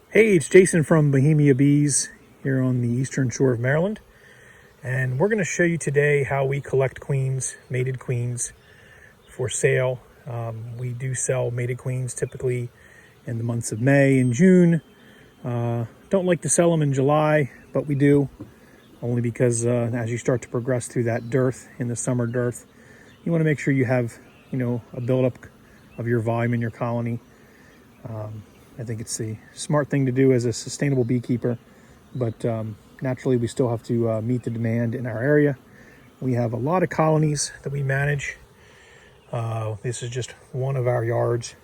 Hey, it's Jason from Bohemia Bees here on the eastern shore of Maryland. And we're going to show you today how we collect queens, mated queens, for sale. We do sell mated queens typically in the months of May and June. Don't like to sell them in July, but we do, only because as you start to progress through that dearth, in the summer dearth, you want to make sure you have, a buildup of your volume in your colony. I think it's the smart thing to do as a sustainable beekeeper, but naturally we still have to meet the demand in our area. We have a lot of colonies that we manage. This is just one of our yards,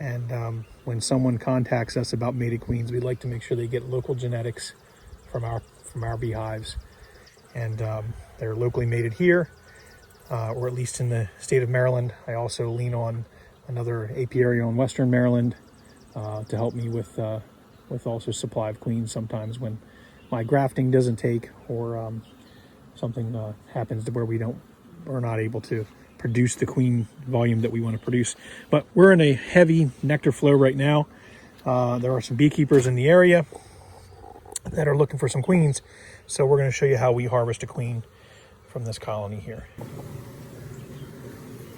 and when someone contacts us about mated queens, we like to make sure they get local genetics from our beehives, and they're locally mated here, or at least in the state of Maryland. I also lean on another apiary in Western Maryland to help me with also supply of queens sometimes when my grafting doesn't take, or something happens to where we're not able to produce the queen volume that we want to produce. But we're in a heavy nectar flow right now. There are some beekeepers in the area that are looking for some queens, so we're going to show you how we harvest a queen from this colony here.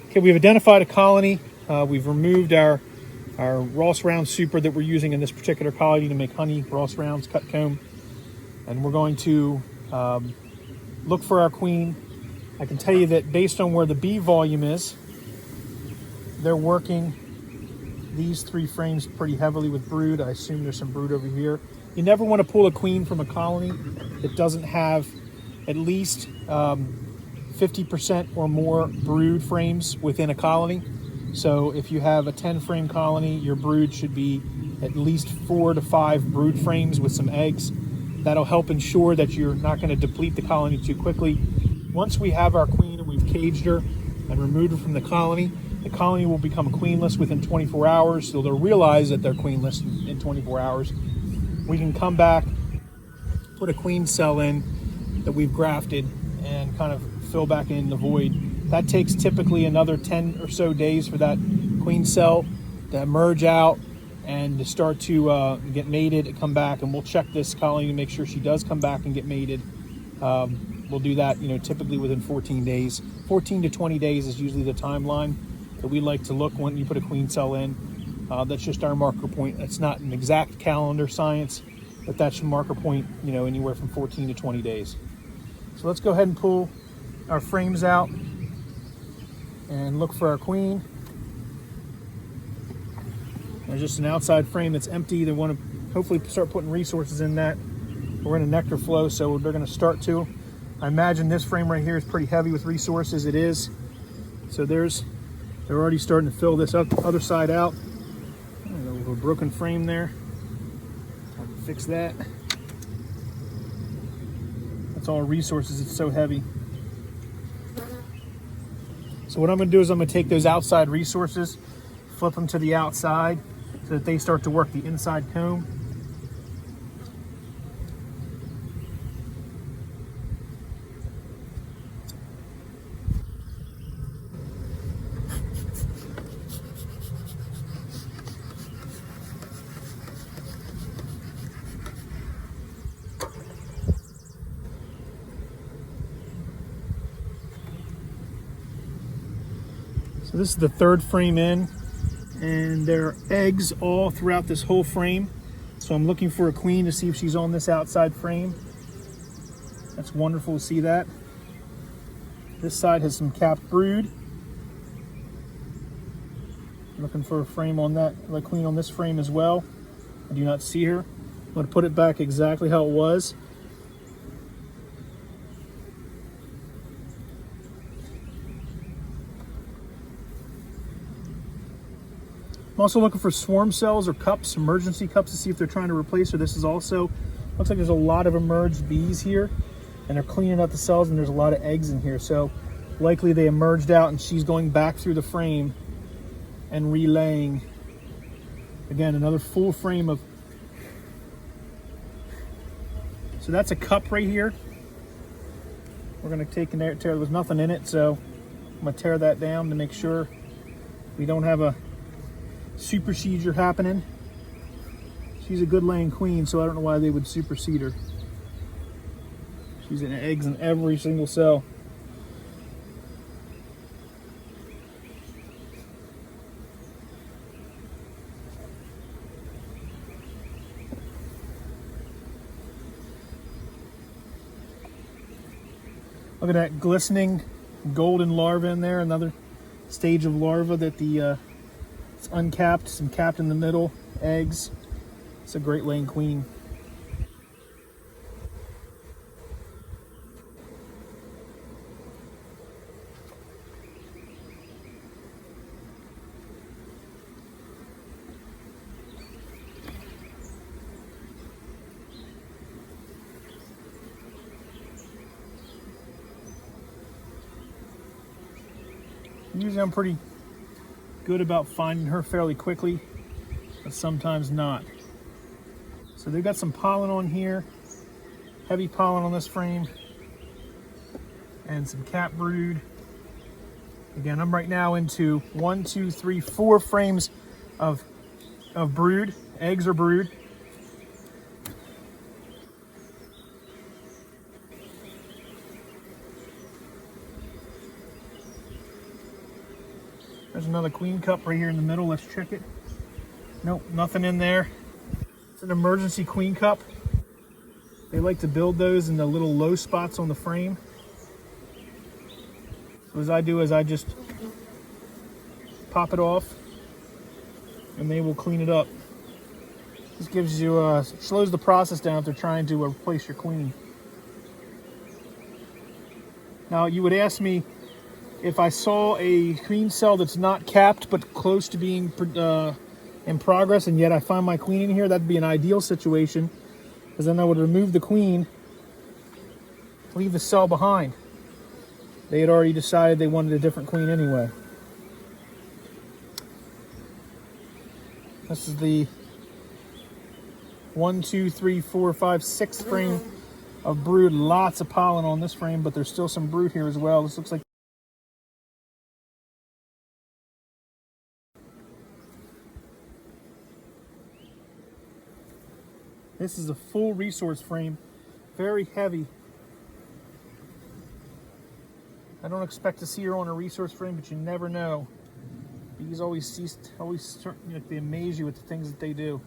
Okay, we've identified a colony. We've removed our Ross round super that we're using in this particular colony to make honey, Ross rounds, cut comb. And we're going to look for our queen. I can tell you that based on where the bee volume is, they're working these 3 frames pretty heavily with brood. I assume there's some brood over here. You never want to pull a queen from a colony that doesn't have at least 50% or more brood frames within a colony. So if you have a 10 frame colony, your brood should be at least 4 to 5 brood frames with some eggs. That'll help ensure that you're not going to deplete the colony too quickly. Once we have our queen and we've caged her and removed her from the colony will become queenless within 24 hours. So they'll realize that they're queenless in 24 hours. We can come back, put a queen cell in that we've grafted, and kind of fill back in the void. That takes typically another 10 or so days for that queen cell to emerge out and to start to get mated and come back. And we'll check this colony to make sure she does come back and get mated. We'll do that, typically within 14 days. 14 to 20 days is usually the timeline that we like to look when you put a queen cell in. That's just our marker point. It's not an exact calendar science, but that's your marker point, anywhere from 14 to 20 days. So let's go ahead and pull our frames out and look for our queen. There's just an outside frame that's empty. They want to hopefully start putting resources in that. We're in a nectar flow, so they're going to start to. I imagine this frame right here is pretty heavy with resources. It is. So they're already starting to fill this other side out. A broken frame there. I can fix that. That's all resources. It's so heavy. So what I'm going to do is I'm going to take those outside resources, flip them to the outside so that they start to work the inside comb. So this is the 3rd frame in, and there are eggs all throughout this whole frame. So I'm looking for a queen to see if she's on this outside frame. That's wonderful to see that. This side has some capped brood. I'm looking for a frame on that, a queen on this frame as well. I do not see her. I'm going to put it back exactly how it was. I'm also looking for swarm cells or cups, emergency cups, to see if they're trying to replace her. This is also, looks like there's a lot of emerged bees here, and they're cleaning out the cells, and there's a lot of eggs in here. So likely they emerged out and she's going back through the frame and relaying. Again, another full frame of, so that's a cup right here. We're gonna take and tear, there was nothing in it, so I'm gonna tear that down to make sure we don't have a super seizure happening. She's a good laying queen, so I don't know why they would supersede her. She's in eggs in every single cell. Look at that glistening golden larva in there, another stage of larva that it's uncapped, some capped in the middle, eggs. It's a great laying queen. Usually I'm pretty good about finding her fairly quickly, but sometimes not. So they've got some pollen on here, heavy pollen on this frame, and some cap brood. Again, I'm right now into 1, 2, 3, 4 frames of brood. Eggs are brood. There's another queen cup right here in the middle. Let's check it. Nope, nothing in there. It's an emergency queen cup. They like to build those in the little low spots on the frame. So as I do is I just pop it off and they will clean it up. This gives you, slows the process down if they're trying to replace your queen. Now you would ask me, if I saw a queen cell that's not capped but close to being in progress, and yet I find my queen in here, that'd be an ideal situation, because then I would remove the queen, leave the cell behind. They had already decided they wanted a different queen anyway. This is the 1, 2, 3, 4, 5, 6 frame of brood. Lots of pollen on this frame, but there's still some brood here as well. This looks like this is a full resource frame, very heavy. I don't expect to see her on a resource frame, but you never know. Bees always they amaze you with the things that they do.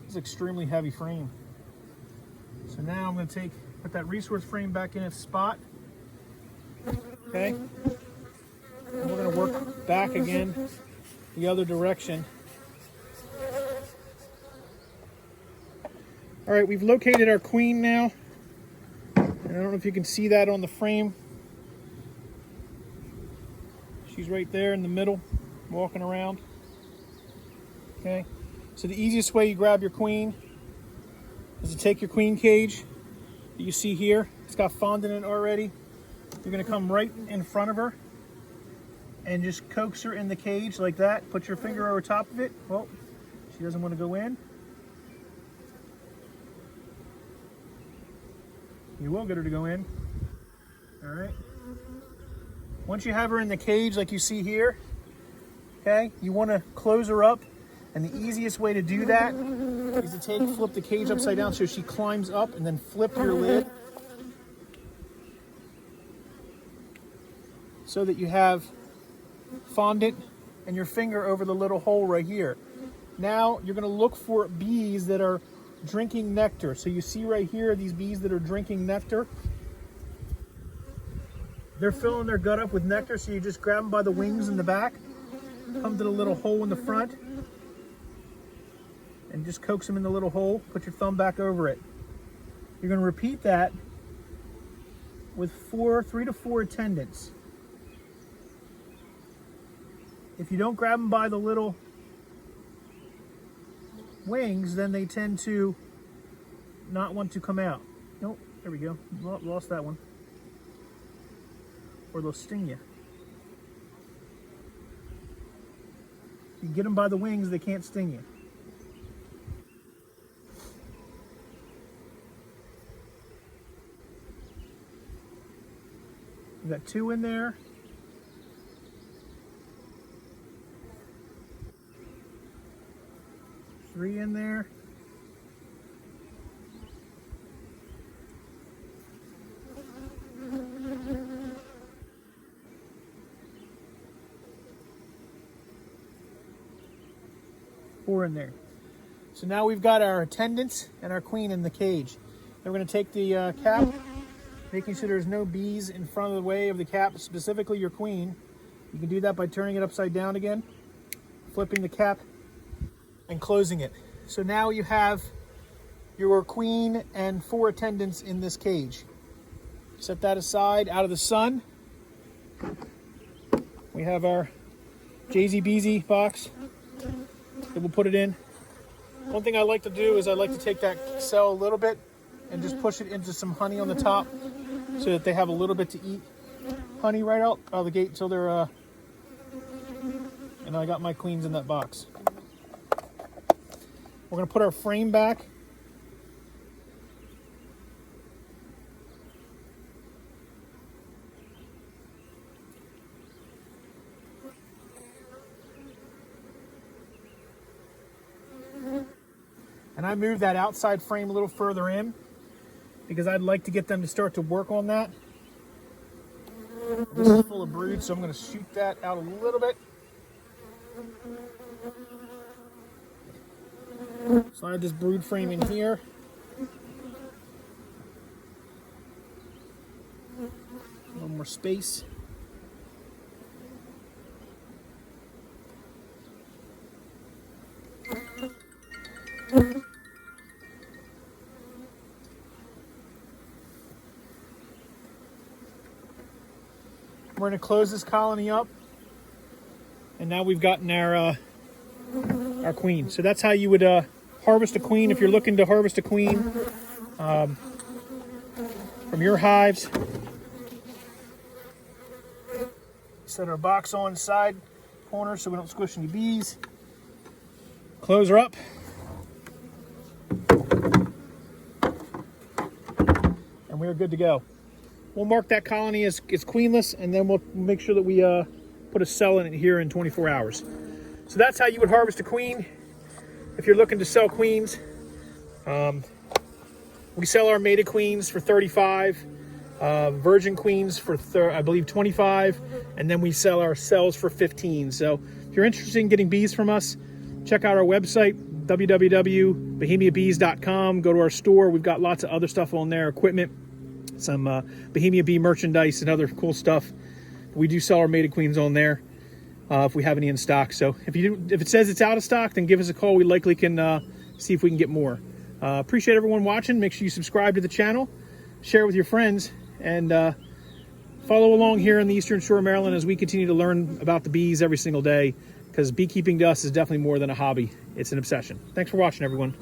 It's an extremely heavy frame. So now I'm going to put that resource frame back in its spot. Okay, and we're going to work back again the other direction. All right, we've located our queen now. And I don't know if you can see that on the frame. She's right there in the middle, walking around. Okay, so the easiest way you grab your queen is to take your queen cage that you see here. It's got fondant in it already. You're gonna come right in front of her and just coax her in the cage like that. Put your finger over top of it. Well, she doesn't want to go in. You will get her to go in. All right. Once you have her in the cage like you see here, okay, you want to close her up. And the easiest way to do that is to flip the cage upside down so she climbs up, and then flip your lid so that you have fondant and your finger over the little hole right here. Now you're going to look for bees that are drinking nectar. So you see right here these bees that are drinking nectar. They're filling their gut up with nectar, so you just grab them by the wings in the back, come to the little hole in the front, and just coax them in the little hole. Put your thumb back over it. You're going to repeat that with 3 to 4 attendants. If you don't grab them by the little wings, then they tend to not want to come out. Nope, there we go. Lost that one. Or they'll sting you. If you get them by the wings, they can't sting you. We've got 2 in there. 3 in there. pour in there. So now we've got our attendants and our queen in the cage. Then we're going to take the cap, making sure there's no bees in front of the way of the cap, specifically your queen. You can do that by turning it upside down again, flipping the cap, and closing it. So now you have your queen and 4 attendants in this cage. Set that aside out of the sun. We have our Jay-Z Beezy box that we'll put it in. One thing I like to do is I like to take that cell a little bit and just push it into some honey on the top so that they have a little bit to eat. Honey right out of the gate until they're, and I got my queens in that box. We're gonna put our frame back. And I moved that outside frame a little further in because I'd like to get them to start to work on that. This is full of brood, so I'm going to shoot that out a little bit. Slide this brood frame in here. A little more space. We're going to close this colony up, and now we've gotten our queen. So that's how you would harvest a queen if you're looking to harvest a queen from your hives. Set our box on the side corner so we don't squish any bees. Close her up. And we're good to go. We'll mark that colony as queenless, and then we'll make sure that we put a cell in it here in 24 hours. So that's how you would harvest a queen if you're looking to sell queens. We sell our mated queens for $35, virgin queens for I believe $25, and then we sell our cells for $15. So if you're interested in getting bees from us, check out our website, www.bohemiabees.com. Go to our store. We've got lots of other stuff on there, equipment, some Bohemia bee merchandise and other cool stuff. We do sell our mated queens on there if we have any in stock. So if it says it's out of stock, then give us a call. We likely can see if we can get more. Appreciate everyone watching. Make sure you subscribe to the channel, share it with your friends, and follow along here in the Eastern Shore of Maryland as we continue to learn about the bees every single day, because beekeeping to us is definitely more than a hobby. It's an obsession. Thanks for watching, everyone.